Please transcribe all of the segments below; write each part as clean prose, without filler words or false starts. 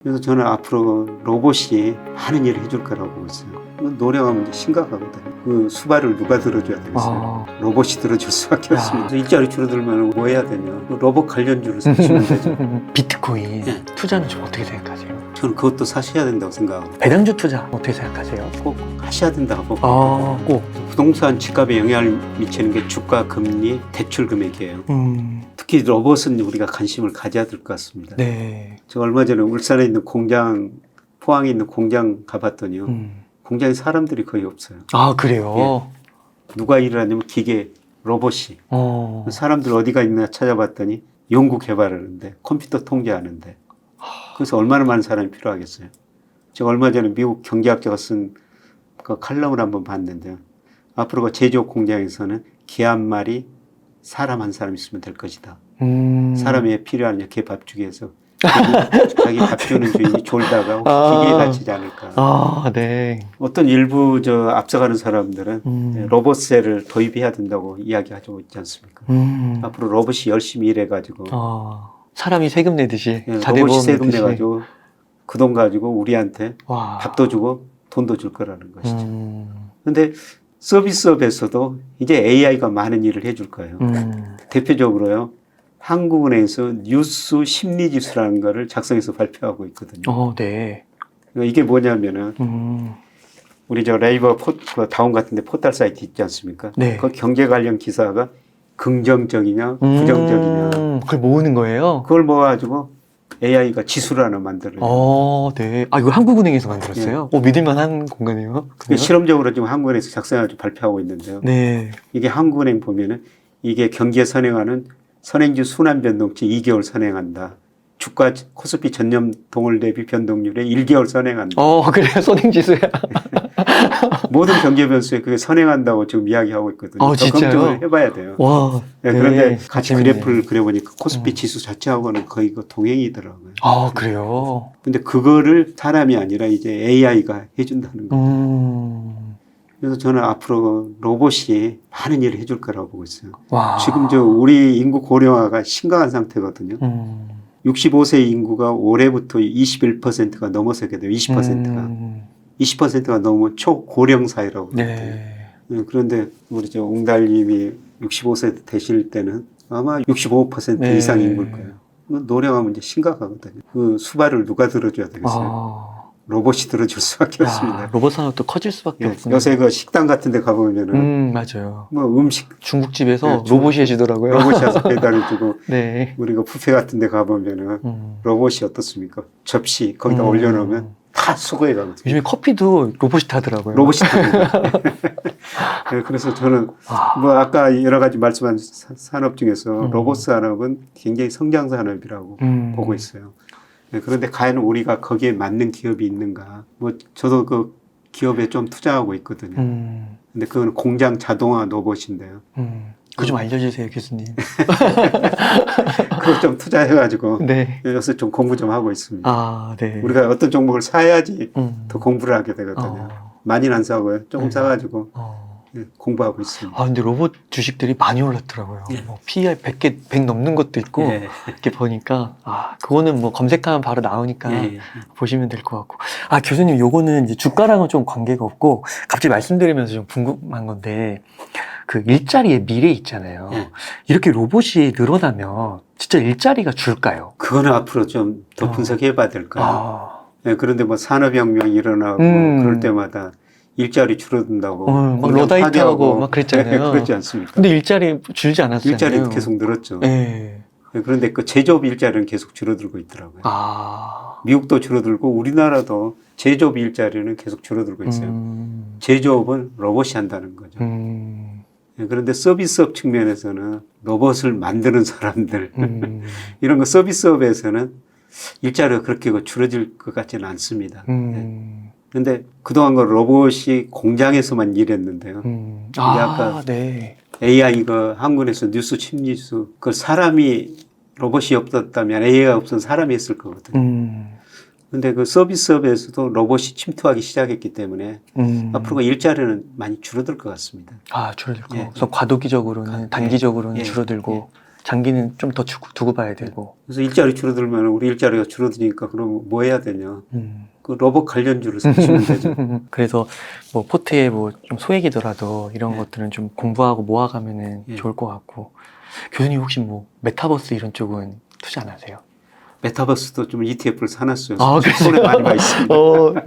그래서 저는 앞으로 로봇이 많은 일을 해줄 거라고 보고 있어요. 노래가 문제 심각하거든요. 그 수발을 누가 들어줘야 되겠어요? 로봇이 들어줄 수밖에 없습니다. 그래서 일자리 줄어들면 뭐 해야 되냐? 로봇 관련주를 사시면 되죠. 비트코인 네. 투자는 좀 어떻게 생각하세요? 저는 그것도 사셔야 된다고 생각합니다. 배당주 투자 어떻게 생각하세요? 꼭 하셔야 된다고 봅니다. 꼭. 부동산 집값에 영향을 미치는 게 주가, 금리, 대출 금액이에요. 특히 로봇은 우리가 관심을 가져야 될 것 같습니다. 네. 저 얼마 전에 울산에 있는 공장, 포항에 있는 공장 가봤더니요. 공장에 사람들이 거의 없어요. 아, 그래요? 누가 일을 하냐면 기계, 로봇이. 사람들 어디가 있나 찾아봤더니 연구 개발하는데, 컴퓨터 통제하는데. 그래서 얼마나 많은 사람이 필요하겠어요. 제가 얼마 전에 미국 경제학자가 쓴 그 칼럼을 한번 봤는데요. 앞으로 그 제조업 공장에서는 개 한 마리, 사람 한 사람 있으면 될 것이다. 사람이 왜 필요하냐, 개 밥 주기 위해서. 자기 밥 주는 주인이 졸다가 기계에 갇히지 않을까. 네. 어떤 일부 앞서가는 사람들은 로봇세를 도입해야 된다고 이야기하고 있지 않습니까? 앞으로 로봇이 열심히 일해가지고 사람이 세금 내듯이 로봇이 세금 내가지고 그 돈 가지고 우리한테 와. 밥도 주고 돈도 줄 거라는 것이죠. 그런데 서비스업에서도 이제 AI가 많은 일을 해줄 거예요. 대표적으로요. 한국은행에서 뉴스 심리지수라는 거를 작성해서 발표하고 있거든요. 네. 이게 뭐냐면은 우리 저 네이버 다운 같은 데 포털 사이트 있지 않습니까? 네. 그 경제 관련 기사가 긍정적이냐 부정적이냐 그걸 모으는 거예요? 그걸 모아가지고 AI가 지수를 하나 만들어요. 네. 이거 한국은행에서 만들었어요? 믿을만한 공간이에요? 실험적으로 지금 한국은행에서 작성해가지고 발표하고 있는데요. 네. 이게 한국은행 보면은 이게 경기에 선행하는 선행지 순환 변동치 2개월 선행한다. 주가 코스피 전년 동월 대비 변동률에 1개월 선행한다. 그래요? 선행지수야. 모든 경제 변수에 그게 선행한다고 지금 이야기하고 있거든요. 진짜요? 검증을 해봐야 돼요. 와. 네, 그런데 같이 재밌네. 그래프를 그려보니까 코스피 지수 자체하고는 거의 그 동행이더라고요. 그래요? 근데 그거를 사람이 아니라 이제 AI가 해준다는 거예요. 그래서 저는 앞으로 로봇이 많은 일을 해줄 거라고 보고 있어요. 와. 지금 우리 인구 고령화가 심각한 상태거든요. 65세 인구가 올해부터 21%가 넘어서게 돼요. 20%가. 20%가 넘으면 초고령 사회라고 그러거든요. 네. 그런데 우리 옹달님이 65세 되실 때는 아마 65% 이상 인구일 거예요. 노령화 문제 심각하거든요. 그 수발을 누가 들어줘야 되겠어요? 로봇이 들어줄 수밖에 없습니다. 로봇 산업도 커질 수밖에 없군요. 요새 그 식당 같은 데 가보면은 맞아요. 뭐 음식 중국집에서 로봇이 해주더라고요. 로봇이 와서 배달해주고 네. 우리가 뷔페 같은 데 가보면은 로봇이 어떻습니까? 접시 거기다 올려놓으면 다 수거해 가거든요. 요즘에 커피도 로봇이 타더라고요. 로봇이 타더라고요. 네, 그래서 저는 뭐 아까 여러 가지 말씀한 산업 중에서 로봇 산업은 굉장히 성장 산업이라고 보고 있어요. 네, 그런데 과연 우리가 거기에 맞는 기업이 있는가? 뭐 저도 그 기업에 좀 투자하고 있거든요. 근데 그건 공장 자동화 로봇인데요. 그거 좀 알려주세요, 교수님. 그거 좀 투자해가지고 네. 요새 좀 공부 좀 하고 있습니다. 네. 우리가 어떤 종목을 사야지 더 공부를 하게 되거든요. 많이는 안 사고요. 조금 사가지고 공부하고 있습니다. 근데 로봇 주식들이 많이 올랐더라고요. 뭐 PER 100 넘는 것도 있고, 이렇게 보니까, 그거는 뭐 검색하면 바로 나오니까 보시면 될 것 같고. 교수님, 요거는 이제 주가랑은 좀 관계가 없고, 갑자기 말씀드리면서 좀 궁금한 건데, 그 일자리의 미래 있잖아요. 이렇게 로봇이 늘어나면 진짜 일자리가 줄까요? 그거는 앞으로 좀 더 분석해 봐야 될 거예요. 그런데 뭐 산업혁명이 일어나고 그럴 때마다 일자리 줄어든다고 막 로다이트하고 막 그랬잖아요. 그렇지 않습니까? 근데 일자리 줄지 않았어요. 일자리도 계속 늘었죠. 그런데 그 제조업 일자리는 계속 줄어들고 있더라고요. 미국도 줄어들고 우리나라도 제조업 일자리는 계속 줄어들고 있어요. 제조업은 로봇이 한다는 거죠. 그런데 서비스업 측면에서는 로봇을 만드는 사람들 이런 거 서비스업에서는 일자리가 그렇게 줄어들 것 같지는 않습니다. 그런데 그동안 그 로봇이 공장에서만 일했는데요. 아까 AI 한국에서 뉴스 심리수 그 사람이 로봇이 없었다면 AI가 없으면 사람이 했을 거거든요. 근데 그 서비스업에서도 로봇이 침투하기 시작했기 때문에 앞으로 일자리는 많이 줄어들 것 같습니다. 줄어들 거. 그래서 과도기적으로는 단기적으로는 줄어들고 장기는 좀 더 두고 봐야 되고. 그래서 일자리 줄어들면 우리 일자리가 줄어드니까 그럼 뭐 해야 되냐. 그 로봇 관련주를 사시면 되죠. 그래서 뭐 포트에 뭐 좀 소액이더라도 이런 것들은 좀 공부하고 모아가면은 좋을 것 같고. 교수님 혹시 뭐 메타버스 이런 쪽은 투자 안 하세요? 메타버스도 좀 ETF를 사놨어요. 아, 손에 많이 와 있습니다.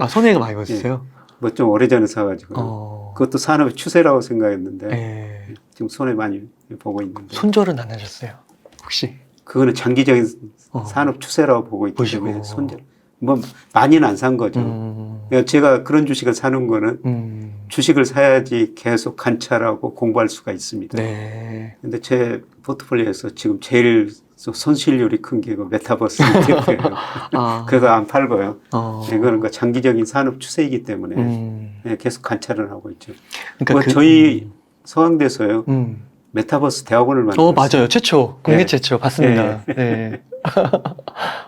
손해가 많이 봤어요? 뭐 좀 오래전에 사가지고. 그것도 산업의 추세라고 생각했는데 지금 손해 많이 보고 있는데. 손절은 안 하셨어요? 혹시? 그거는 장기적인 산업 추세라고 보고 있기 때문에 손절. 뭐 많이는 안 산 거죠. 그러니까 제가 그런 주식을 사는 거는 주식을 사야지 계속 관찰하고 공부할 수가 있습니다. 네. 근데 제 포트폴리오에서 지금 제일 손실률이 큰 게 그 메타버스 ETF예요. 그래서 안 팔고요. 이거는 그 장기적인 산업 추세이기 때문에 계속 관찰을 하고 있죠. 그러니까 뭐 저희 서강대에서요. 메타버스 대학원을 만들었어요. 맞아요. 최초. 국내 최초. 봤습니다. 네.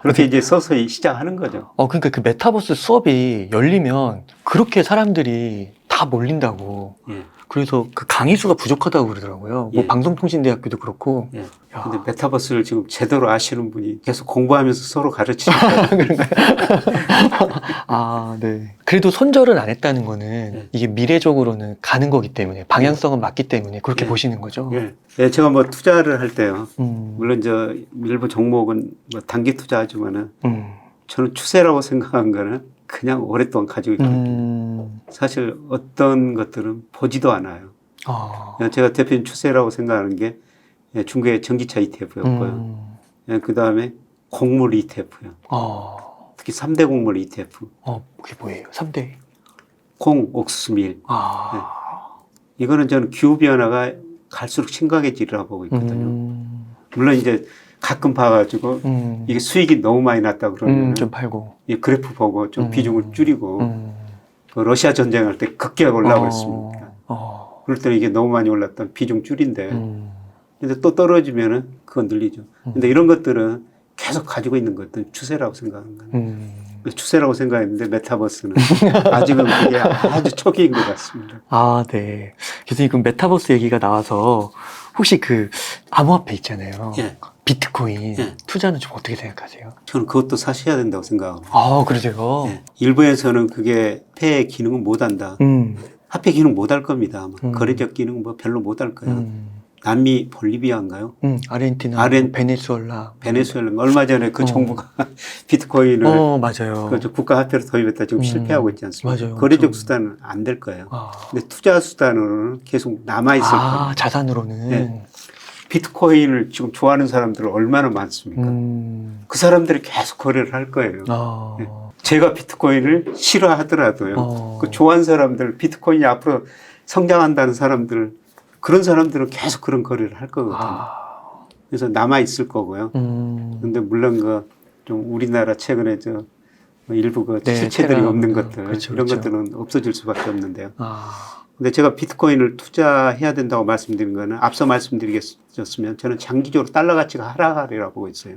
그렇게 이제 서서히 시작하는 거죠. 그러니까 그 메타버스 수업이 열리면 그렇게 사람들이 다 몰린다고. 그래서 그 강의 수가 부족하다고 그러더라고요. 뭐 방송통신대학교도 그렇고. 근데 메타버스를 지금 제대로 아시는 분이 계속 공부하면서 서로 가르치니까. 그런가요? 네. 그래도 손절은 안 했다는 거는 이게 미래적으로는 가는 거기 때문에 방향성은 맞기 때문에 그렇게 보시는 거죠. 제가 뭐 투자를 할 때요. 물론 일부 종목은 뭐 단기 투자하지만은 저는 추세라고 생각한 거는 그냥 오랫동안 가지고 있거든요. 사실 어떤 것들은 보지도 않아요. 제가 대표적인 추세라고 생각하는 게 중국의 전기차 ETF였고요. 그 다음에 곡물 ETF요. 특히 3대 곡물 ETF. 그게 뭐예요? 3대? 콩, 옥수수, 밀. 이거는 저는 기후변화가 갈수록 심각해지리라고 보고 있거든요. 물론 이제 가끔 봐가지고 이게 수익이 너무 많이 났다 그러면 좀 팔고 이 그래프 보고 좀 비중을 줄이고 그 러시아 전쟁할 때 급격하게 올라오고 있습니다. 그럴 때는 이게 너무 많이 올랐던 비중 줄인데 근데 또 떨어지면은 그건 늘리죠. 근데 이런 것들은 계속 가지고 있는 것들은 추세라고 생각하는 거예요. 추세라고 생각했는데 메타버스는 아직은 그게 아주 초기인 것 같습니다. 네. 교수님 그럼 메타버스 얘기가 나와서 혹시 그 암호화폐 있잖아요. 비트코인 투자는 좀 어떻게 생각하세요? 저는 그것도 사셔야 된다고 생각합니다. 그러세요? 일부에서는 그게 화폐의 기능은 못한다. 화폐 기능 못할 겁니다. 거래적 기능 뭐 별로 못할 거예요. 남미 볼리비아인가요? 아르헨티나, 베네수엘라. 얼마 전에 그 정부가 비트코인을 맞아요. 그 국가 화폐로 도입했다 지금 실패하고 있지 않습니까? 맞아요. 거래적 수단은 안 될 거예요. 근데 투자 수단으로는 계속 남아 있을 거예요. 자산으로는. 비트코인을 지금 좋아하는 사람들은 얼마나 많습니까? 그 사람들이 계속 거래를 할 거예요. 제가 비트코인을 싫어하더라도요. 그 좋아하는 사람들, 비트코인이 앞으로 성장한다는 사람들, 그런 사람들은 계속 그런 거래를 할 거거든요. 그래서 남아 있을 거고요. 근데 물론 좀 우리나라 최근에 일부 실체들이 없는 것들, 이런 것들은 없어질 수밖에 없는데요. 근데 제가 비트코인을 투자해야 된다고 말씀드린 거는 앞서 말씀드리겠었으면 저는 장기적으로 달러 가치가 하락하리라고 보고 있어요.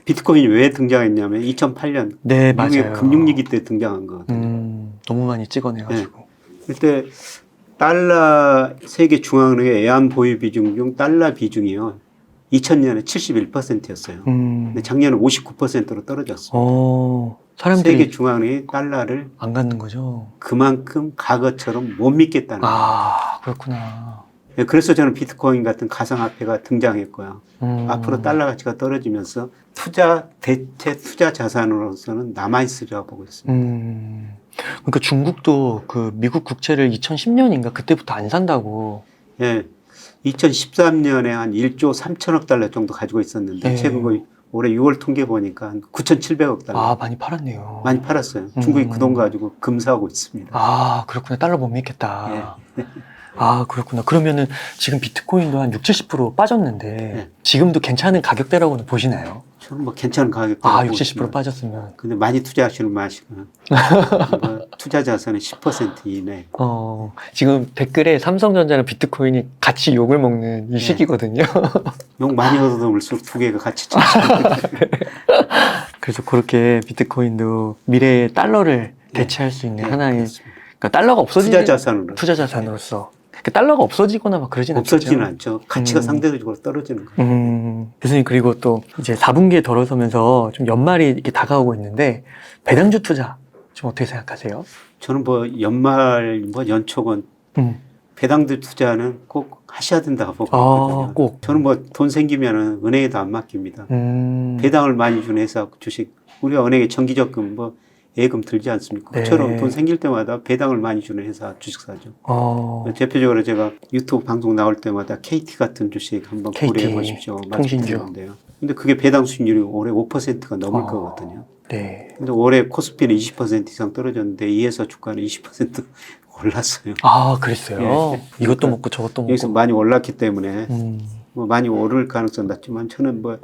비트코인이 왜 등장했냐면 2008년 미국의 금융위기 때 등장한 거거든요. 너무 많이 찍어내가지고. 그때 달러 세계 중앙은행의 애완 보유 비중 중 달러 비중이요. 2000년에 71%였어요. 근데 작년에 59%로 떨어졌어요. 사람들이 세계 중앙은행이 달러를 안 갖는 거죠. 그만큼 과거처럼 못 믿겠다는 거예요. 그렇구나. 그래서 저는 비트코인 같은 가상화폐가 등장했고요. 앞으로 달러 가치가 떨어지면서 대체 투자 자산으로서는 남아있으리라고 보고 있습니다. 그러니까 중국도 그 미국 국채를 2010년인가 그때부터 안 산다고. 2013년에 한 1조 3천억 달러 정도 가지고 있었는데 최근 올해 6월 통계 보니까 한 9,700억 달러. 많이 팔았네요. 많이 팔았어요. 중국이 그 돈 가지고 금사하고 있습니다. 그렇구나. 달러 못 믿겠다. 그렇구나. 그러면은 지금 비트코인도 한 60~70% 빠졌는데 지금도 괜찮은 가격대라고는 보시나요? 저는 뭐 괜찮은 가격대. 60~70% 빠졌으면. 근데 많이 투자하시는 마시고 투자 자산의 10% 이내. 지금 댓글에 삼성전자랑 비트코인이 같이 욕을 먹는 이 시기거든요. 욕 많이 얻어먹을수록 두 개가 같이 찍죠. 그래서 그렇게 비트코인도 미래의 달러를 대체할 수 있는 하나의 그러니까 달러가 없어지는 투자 자산으로서. 달러가 없어지거나 막 그러진 않죠. 없어지지는 않죠. 가치가 상대적으로 떨어지는 거예요. 교수님, 그리고 또 이제 4분기에 들어서면서 좀 연말이 이렇게 다가오고 있는데 배당주 투자 좀 어떻게 생각하세요? 저는 뭐 연말 뭐 연초건 배당주 투자는 꼭 하셔야 된다고 보거든요. 꼭. 저는 뭐 돈 생기면은 은행에도 안 맡깁니다. 배당을 많이 주는 회사 주식, 우리가 은행에 정기적금 뭐 예금 들지 않습니까? 네. 그처럼 돈 생길 때마다 배당을 많이 주는 회사 주식 사죠. 대표적으로 제가 유튜브 방송 나올 때마다 KT 같은 주식 한번 고려해 보십시오. 통신주인데요. 근데 그게 배당 수익률이 올해 5%가 넘을 거거든요. 네. 근데 올해 코스피는 20% 이상 떨어졌는데 이 회사 주가는 20% 올랐어요. 아, 그랬어요? 예. 이것도 그러니까 먹고 저것도 여기서 먹고. 많이 올랐기 때문에 뭐 많이 오를 가능성 낮지만 저는 뭐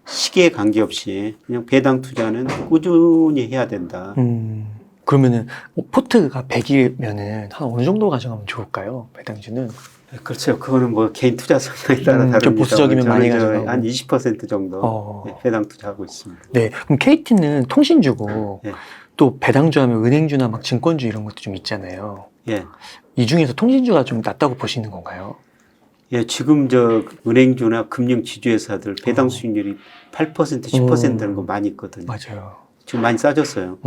시기에 관계없이 그냥 배당 투자는 꾸준히 해야 된다. 그러면은 포트가 100이면은 한 어느 정도 가져가면 좋을까요? 배당주는? 그렇죠. 그거는 뭐 개인 투자 성향에 따라 다릅니다. 좀 보수적이면 많이 가져가고. 한 20% 정도 배당 투자하고 있습니다. 네. 그럼 KT는 통신주고 예. 또 배당주 하면 은행주나 막 증권주 이런 것도 좀 있잖아요. 예. 이 중에서 통신주가 좀 낫다고 보시는 건가요? 예, 지금 저 은행주나 금융 지주회사들 배당 수익률이 8% 10% 되는 거 많이 있거든요. 맞아요. 지금 많이 싸졌어요.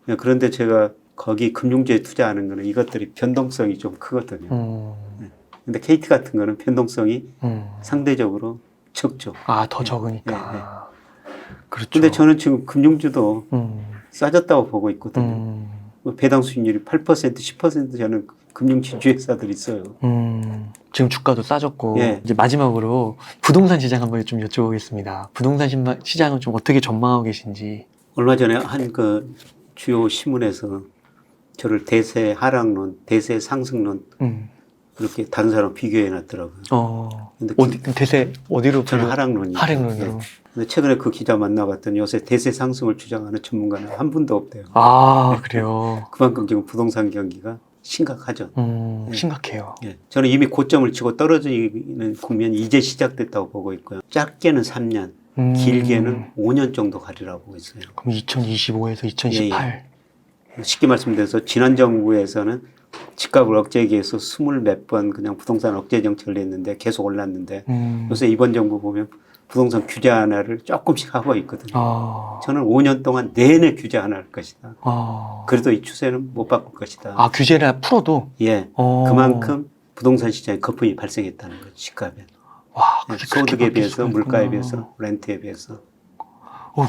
예, 그런데 제가 거기 금융주에 투자하는 거는 이것들이 변동성이 좀 크거든요. 근데 KT 같은 거는 변동성이 상대적으로 적죠. 아, 더 적으니까. 그렇죠. 근데 저는 지금 금융주도 싸졌다고 보고 있거든요. 배당 수익률이 8% 10% 저는 금융 지주회사들이 있어요. 지금 주가도 싸졌고. 예. 이제 마지막으로 부동산 시장 한번 좀 여쭤보겠습니다. 부동산 시장은 좀 어떻게 전망하고 계신지. 얼마 전에 한 그 주요 신문에서 저를 대세 하락론, 대세 상승론 이렇게 다른 사람 비교해 놨더라고요. 근데 대세 어디로? 저는 하락론이요. 하락론으로. 네. 근데 최근에 그 기자 만나봤더니 요새 대세 상승을 주장하는 전문가는 한 분도 없대요. 아, 그래요? 그만큼 지금 부동산 경기가 심각하죠. 심각해요. 예. 저는 이미 고점을 치고 떨어지는 국면이 이제 시작됐다고 보고 있고요. 짧게는 3년, 길게는 5년 정도 가리라고 보고 있어요. 그럼 2025에서 2018? 예. 쉽게 말씀드려서 지난 정부에서는 집값을 억제하기 위해서 20몇 번 그냥 부동산 억제 정책을 냈는데 계속 올랐는데 요새 이번 정부 보면 부동산 규제 완화를 조금씩 하고 있거든요. 저는 5년 동안 내내 규제 완화할 것이다. 그래도 이 추세는 못 바꿀 것이다. 아, 규제를 풀어도? 예. 그만큼 부동산 시장에 거품이 발생했다는 거죠. 집값에. 와, 소득에 비해서, 물가에 비해서, 렌트에 비해서.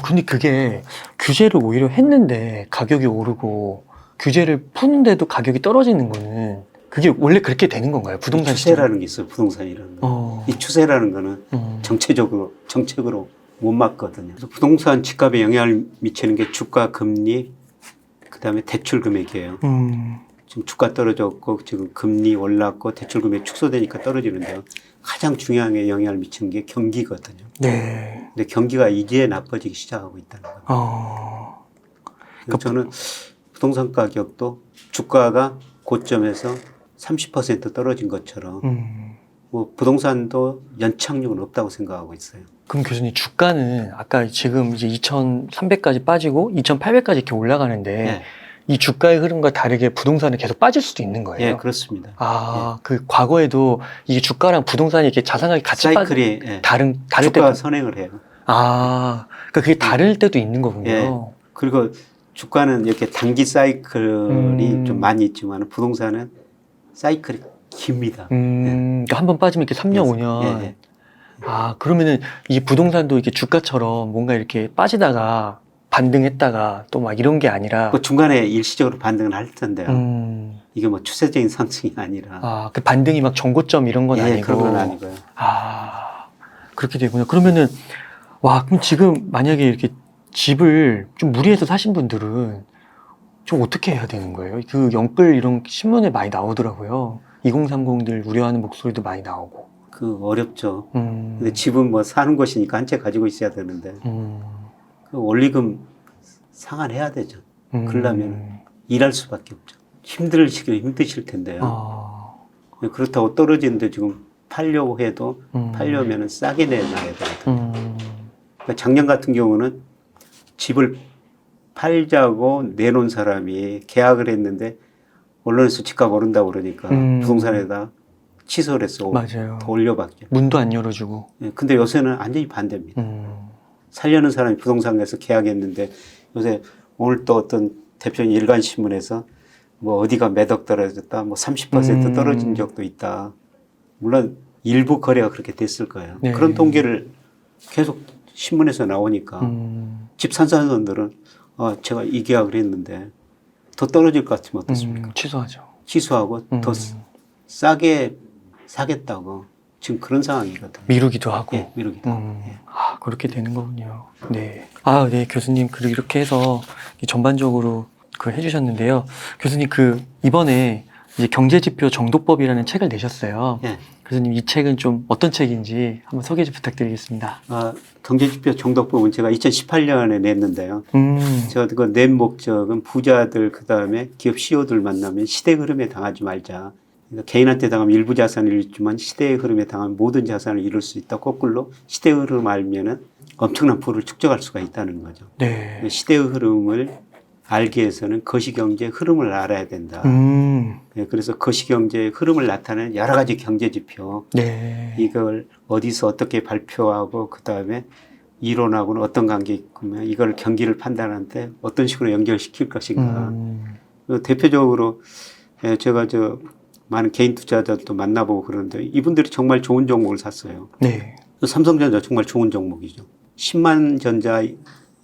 근데 그게 규제를 오히려 했는데 가격이 오르고 규제를 푸는데도 가격이 떨어지는 거는 그게 원래 그렇게 되는 건가요? 부동산 추세라는 게 있어요. 부동산이라는 거. 이 추세라는 거는 정책으로 못 막거든요. 그래서 부동산 집값에 영향을 미치는 게 주가, 금리, 그다음에 대출 금액이에요. 지금 주가 떨어졌고 지금 금리 올랐고 대출 금액 축소되니까 떨어지는데요. 가장 중요한 영향을 미치는 게 경기거든요. 네. 근데 경기가 이제 나빠지기 시작하고 있다는 거예요. 그래서 저는 부동산 가격도 주가가 고점에서 30% 떨어진 것처럼 뭐 부동산도 연착륙은 없다고 생각하고 있어요. 그럼 교수님, 주가는 아까 지금 이제 2,300까지 빠지고 2,800까지 이렇게 올라가는데 네. 이 주가의 흐름과 다르게 부동산은 계속 빠질 수도 있는 거예요? 예, 그렇습니다. 그 과거에도 이게 주가랑 부동산이 이렇게 자산가격이 같이 사이클이 다를 주가 때도 선행을 해요. 그러니까 그게 다를 때도 있는 거군요. 예. 그리고 주가는 이렇게 단기 사이클이 좀 많이 있지만 부동산은 사이클이 깁니다. 그러니까 한 번 빠지면 이렇게 3년, 5년. 예. 그러면은 이 부동산도 이렇게 주가처럼 뭔가 이렇게 빠지다가 반등했다가 또 막 이런 게 아니라 뭐 중간에 일시적으로 반등을 할 텐데요. 이게 뭐 추세적인 상승이 아니라. 그 반등이 막 전고점 이런 건 아니고. 그런 건 아니고요. 그렇게 되구나. 그러면은 그럼 지금 만약에 이렇게 집을 좀 무리해서 사신 분들은 좀 어떻게 해야 되는 거예요? 그 영끌 이런 신문에 많이 나오더라고요. 2030들 우려하는 목소리도 많이 나오고. 어렵죠. 근데 집은 뭐 사는 곳이니까 한 채 가지고 있어야 되는데. 그 원리금 상환해야 되죠. 그러려면 일할 수밖에 없죠. 힘드시긴 힘드실 텐데요. 그렇다고 떨어지는데 지금 팔려고 해도 팔려면 싸게 내놔야 되거든요. 그러니까 작년 같은 경우는 집을 팔자고 내놓은 사람이 계약을 했는데 언론에서 집값 오른다고 그러니까 부동산에다 취소를 했어. 맞아요. 더 올려받게. 문도 안 열어주고. 예, 근데 요새는 완전히 반대입니다. 살려는 사람이 부동산에서 계약했는데 요새 오늘 또 어떤 대표님 일간신문에서 뭐 어디가 몇 억 떨어졌다, 뭐 30% 떨어진 적도 있다. 물론 일부 거래가 그렇게 됐을 거예요. 네. 그런 통계를 계속 신문에서 나오니까 집 산 사람들은 제가 이 계약을 했는데 더 떨어질 것 같으면 어떻습니까? 취소하죠. 취소하고 더 싸게 사겠다고 지금 그런 상황이거든요. 미루기도 하고. 예, 미루기도 하고. 예. 아, 그렇게 되는 거군요. 네. 아, 네, 교수님. 그리고 이렇게 해서 전반적으로 해주셨는데요. 교수님, 이번에 이제 경제지표 정도법이라는 책을 내셨어요. 예. 교수님, 이 책은 좀 어떤 책인지 한번 소개 좀 부탁드리겠습니다. 경제지표 정도법은 제가 2018년에 냈는데요. 제가 그 낸 목적은 부자들, 그 다음에 기업 CEO들 만나면 시대 흐름에 당하지 말자. 그러니까 개인한테 당하면 일부 자산을 잃지만 시대의 흐름에 당하면 모든 자산을 잃을 수 있다. 거꾸로 시대의 흐름을 알면은 엄청난 부를 축적할 수가 있다는 거죠. 네. 시대의 흐름을 알기 위해서는 거시경제의 흐름을 알아야 된다. 그래서 거시경제의 흐름을 나타내는 여러 가지 경제지표, 네. 이걸 어디서 어떻게 발표하고 그 다음에 이론하고는 어떤 관계 있으면 이걸 경기를 판단하는데 어떤 식으로 연결시킬 것인가. 대표적으로 제가 많은 개인 투자자들도 만나보고 그러는데 이분들이 정말 좋은 종목을 샀어요. 네. 삼성전자 정말 좋은 종목이죠. 10만 전자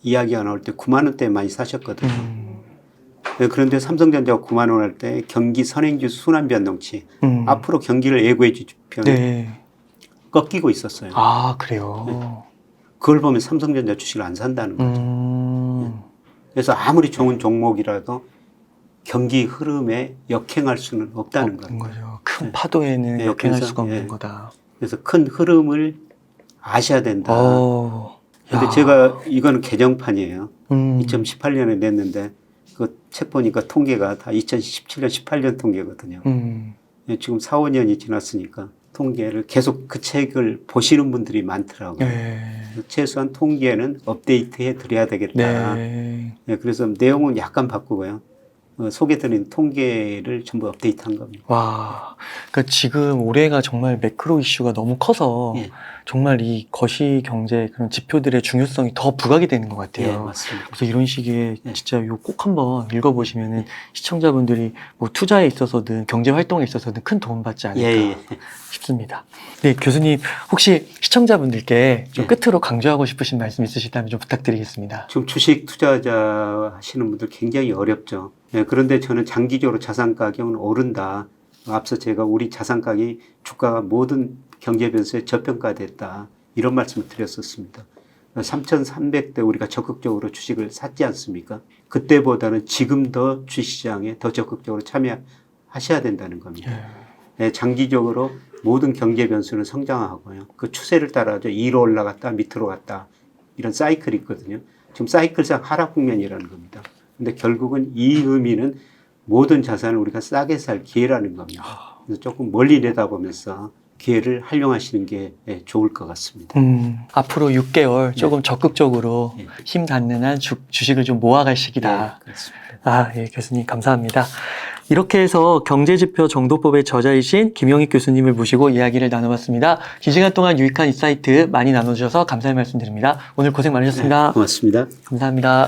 이야기가 나올 때 9만 원대 많이 사셨거든요. 그런데 삼성전자가 9만 원 할 때 경기 선행지수 순환 변동치 앞으로 경기를 예고해 주표는 네. 꺾이고 있었어요. 아, 그래요? 네. 그걸 보면 삼성전자 주식을 안 산다는 거죠. 그래서 아무리 좋은 종목이라도 경기 흐름에 역행할 수는 없다는 거죠. 큰 파도에는 역행할 수가 없는 예. 거다. 그래서 큰 흐름을 아셔야 된다. 근데 야. 제가 이거는 개정판이에요. 2018년에 냈는데 그 책 보니까 통계가 다 2017년, 18년 통계거든요. 지금 4, 5년이 지났으니까 통계를 계속 그 책을 보시는 분들이 많더라고요. 네. 최소한 통계는 업데이트해 드려야 되겠다. 네. 그래서 내용은 약간 바꾸고요. 소개드린 통계를 전부 업데이트한 겁니다. 와, 그러니까 지금 올해가 정말 매크로 이슈가 너무 커서 예. 정말 이 거시 경제 그런 지표들의 중요성이 더 부각이 되는 것 같아요. 예, 맞습니다. 그래서 이런 시기에 예. 진짜 이거 꼭 한번 읽어보시면은 시청자분들이 뭐 투자에 있어서든 경제 활동에 있어서든 큰 도움 받지 않을까 싶습니다. 네, 교수님 혹시 시청자분들께 좀 끝으로 강조하고 싶으신 말씀 있으시다면 좀 부탁드리겠습니다. 지금 주식 투자자 하시는 분들 굉장히 어렵죠. 그런데 저는 장기적으로 자산 가격은 오른다. 앞서 제가 우리 자산 가격이 주가가 모든 경제 변수에 저평가됐다. 이런 말씀을 드렸었습니다. 3,300대 우리가 적극적으로 주식을 샀지 않습니까? 그때보다는 지금 더 주식시장에 더 적극적으로 참여하셔야 된다는 겁니다. 장기적으로 모든 경제 변수는 성장하고요. 그 추세를 따라서 위로 올라갔다 밑으로 갔다 이런 사이클이 있거든요. 지금 사이클상 하락 국면이라는 겁니다. 근데 결국은 이 의미는 모든 자산을 우리가 싸게 살 기회라는 겁니다. 그래서 조금 멀리 내다보면서 기회를 활용하시는 게 좋을 것 같습니다. 앞으로 6개월 조금 적극적으로 힘 닿는 한 주식을 좀 모아갈 시기다. 그렇습니다. 예, 교수님 감사합니다. 이렇게 해서 경제지표 정도법의 저자이신 김영익 교수님을 모시고 이야기를 나눠봤습니다. 긴 시간 동안 유익한 인사이트 많이 나눠주셔서 감사의 말씀드립니다. 오늘 고생 많으셨습니다. 고맙습니다. 감사합니다.